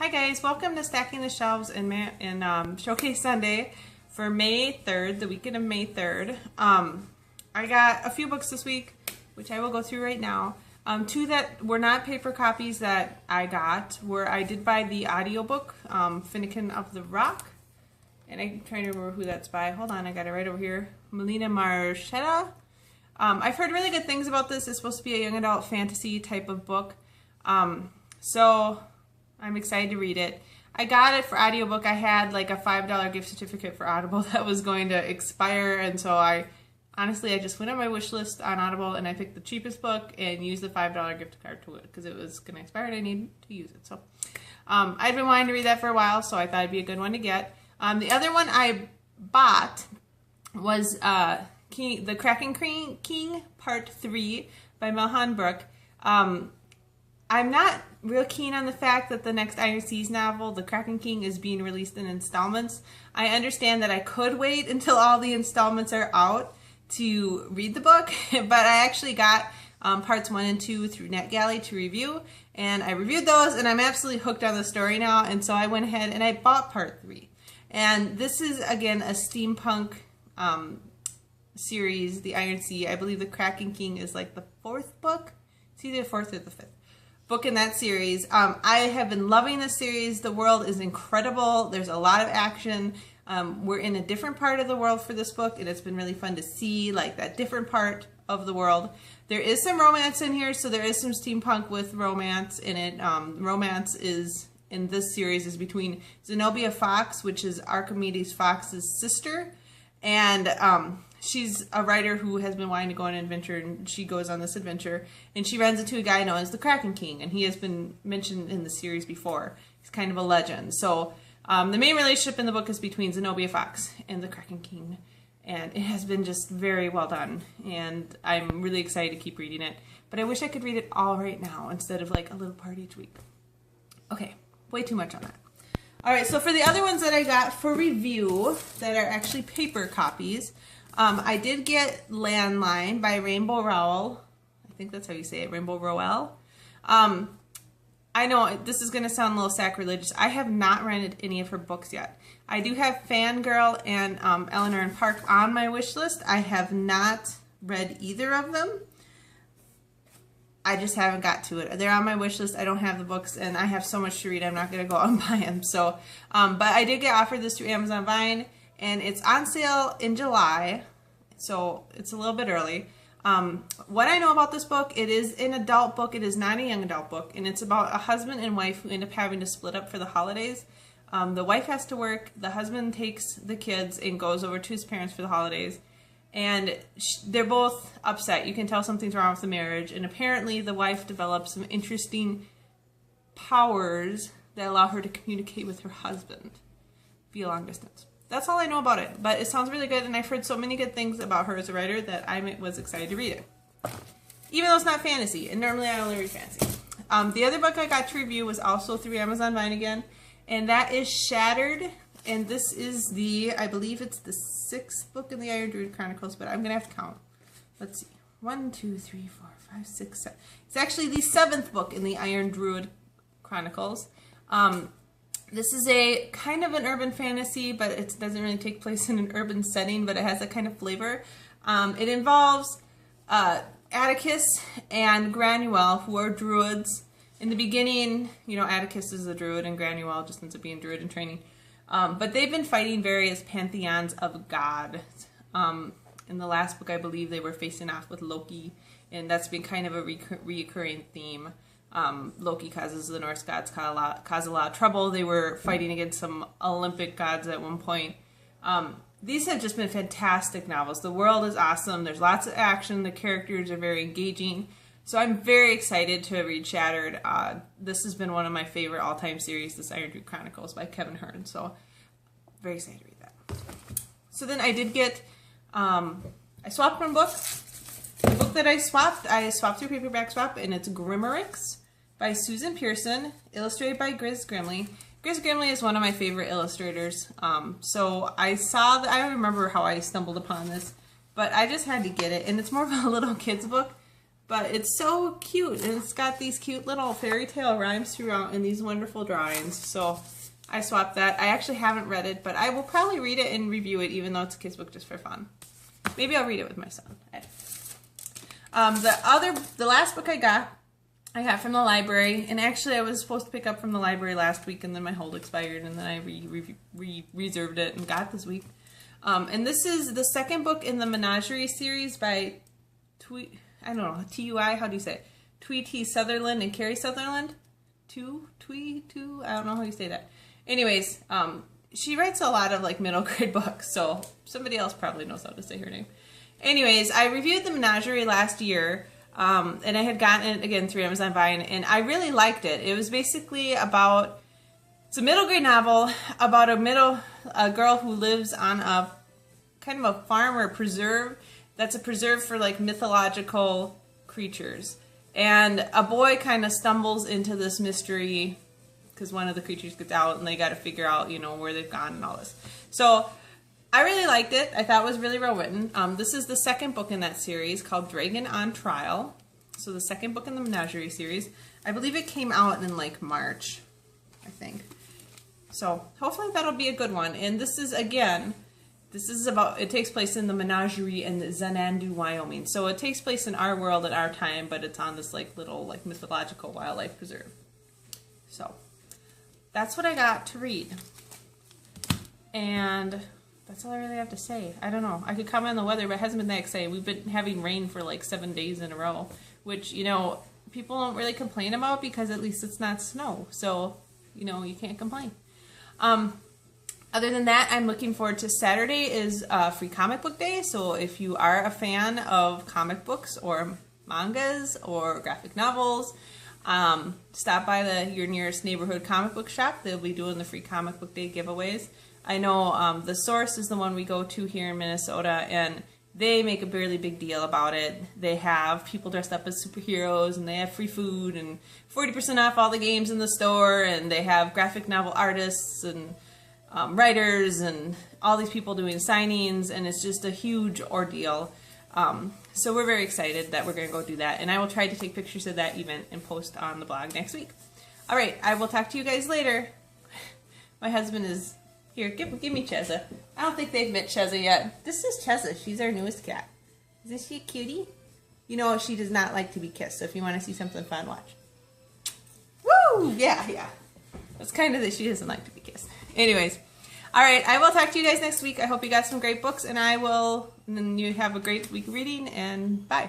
Hi guys, welcome to Stacking the Shelves in Showcase Sunday for May 3rd, the weekend of May 3rd. I got a few books this week, which I will go through right now. Two that were not paper copies that I got were I did buy the audiobook, Finnegan of the Rock, and I'm trying to remember who that's by. Hold on, I got it right over here. Melina Marchetta. I've heard really good things about this. It's supposed to be a young adult fantasy type of book. So I'm excited to read it. I got it for audiobook. I had like a $5 gift certificate for Audible that was going to expire, and so I just went on my wish list on Audible and I picked the cheapest book and used the $5 gift card to it because it was going to expire and I needed to use it. So I've been wanting to read that for a while, so I thought it'd be a good one to get. The other one I bought was The Kraken King Part 3 by Melhan Brook. I'm not real keen on the fact that the next Iron Seas novel, The Kraken King, is being released in installments. I understand that I could wait until all the installments are out to read the book, but I actually got parts 1 and 2 through NetGalley to review, and I reviewed those, and I'm absolutely hooked on the story now, and so I went ahead and I bought part 3. And this is, again, a steampunk series, The Iron Sea. I believe The Kraken King is like the 4th book. It's either the 4th or the 5th book in that series. I have been loving this series. The world is incredible. There's a lot of action. We're in a different part of the world for this book, and it's been really fun to see like that different part of the world. There is some romance in here, so there is some steampunk with romance in it. Romance is in this series is between Zenobia Fox, which is Archimedes Fox's sister, and she's a writer who has been wanting to go on an adventure, and she goes on this adventure, and she runs into a guy known as the Kraken King, and he has been mentioned in the series before. He's kind of a legend. So the main relationship in the book is between Zenobia Fox and the Kraken King, and it has been just very well done, and I'm really excited to keep reading it, but I wish I could read it all right now instead of like a little part each week. Okay, way too much on that. Alright, so for the other ones that I got for review that are actually paper copies, I did get Landline by Rainbow Rowell. I think that's how you say it, Rainbow Rowell. I know this is going to sound a little sacrilegious. I have not rented any of her books yet. I do have Fangirl and Eleanor and Park on my wish list. I have not read either of them. I just haven't got to it. They're on my wish list. I don't have the books, and I have so much to read. I'm not going to go out and buy them. So, but I did get offered this through Amazon Vine, and it's on sale in July, so it's a little bit early. What I know about this book, it is an adult book. It is not a young adult book, and it's about a husband and wife who end up having to split up for the holidays. The wife has to work. The husband takes the kids and goes over to his parents for the holidays, and they're both upset. You can tell something's wrong with the marriage, and apparently the wife develops some interesting powers that allow her to communicate with her husband via long distance. That's all I know about it, but it sounds really good, and I've heard so many good things about her as a writer that I was excited to read it. Even though it's not fantasy, and normally I only read fantasy. The other book I got to review was also through Amazon Vine again, and that is Shattered, and this is I believe it's the 6th book in the Iron Druid Chronicles, but I'm going to have to count. Let's see. 1, 2, 3, 4, 5, 6, 7. It's actually the 7th book in the Iron Druid Chronicles. This is a kind of an urban fantasy, but it doesn't really take place in an urban setting, but it has that kind of flavor. It involves Atticus and Granuel, who are druids. In the beginning, you know, Atticus is a druid, and Granuel just ends up being a druid in training. But they've been fighting various pantheons of gods. In the last book, I believe they were facing off with Loki, and that's been kind of a reoccurring theme. Loki causes the Norse gods cause a lot of trouble. They were fighting against some Olympic gods at one point. These have just been fantastic novels. The world is awesome. There's lots of action. The characters are very engaging. So I'm very excited to read Shattered. This has been one of my favorite all-time series, this Iron Druid Chronicles by Kevin Hearn. So very excited to read that. So then I did get, I swapped one book. The book that I swapped through Paperback Swap, and it's Grimericks by Susan Pearson, illustrated by Grizz Grimley. Grizz Grimley is one of my favorite illustrators. So I remember how I stumbled upon this, but I just had to get it, and it's more of a little kid's book. But it's so cute, and it's got these cute little fairy tale rhymes throughout and these wonderful drawings. So I swapped that. I actually haven't read it, but I will probably read it and review it, even though it's a kid's book just for fun. Maybe I'll read it with my son. The last book I got from the library, and actually I was supposed to pick up from the library last week, and then my hold expired, and then I reserved it and got it this week. And this is the second book in the Menagerie series by T-U-I, how do you say it? T. Sutherland and Carrie Sutherland? I don't know how you say that. Anyways, she writes a lot of like middle grade books, so somebody else probably knows how to say her name. Anyways, I reviewed the Menagerie last year, and I had gotten it again through Amazon Vine, and I really liked it. It was basically it's a middle grade novel about a girl who lives on a kind of a farm or a preserve that's a preserve for like mythological creatures. And a boy kind of stumbles into this mystery because one of the creatures gets out and they got to figure out, where they've gone and all this. So I really liked it. I thought it was really well written. This is the second book in that series called Dragon on Trial. So the second book in the Menagerie series. I believe it came out in like March, I think. So hopefully that'll be a good one. And this is, again, it takes place in the Menagerie in Zenandu, Wyoming. So it takes place in our world at our time, but it's on this like little like mythological wildlife preserve. So that's what I got to read. And that's all I really have to say. I don't know. I could comment on the weather, but it hasn't been that exciting. We've been having rain for like 7 days in a row, which, people don't really complain about because at least it's not snow. So, you can't complain. Other than that, I'm looking forward to Saturday is Free Comic Book Day. So if you are a fan of comic books or mangas or graphic novels, stop by your nearest neighborhood comic book shop. They'll be doing the Free Comic Book Day giveaways. I know The Source is the one we go to here in Minnesota, and they make a really big deal about it. They have people dressed up as superheroes, and they have free food, and 40% off all the games in the store, and they have graphic novel artists and writers and all these people doing signings, and it's just a huge ordeal. So we're very excited that we're going to go do that, and I will try to take pictures of that event and post on the blog next week. All right, I will talk to you guys later. My husband is here. Give me Cheza. I don't think they've met Cheza yet. This is Cheza. She's our newest cat. Isn't she a cutie? She does not like to be kissed, so if you want to see something fun, watch. Woo! Yeah. It's kind of that she doesn't like to be kissed. Anyways, all right, I will talk to you guys next week. I hope you got some great books, and then you have a great week reading, and bye.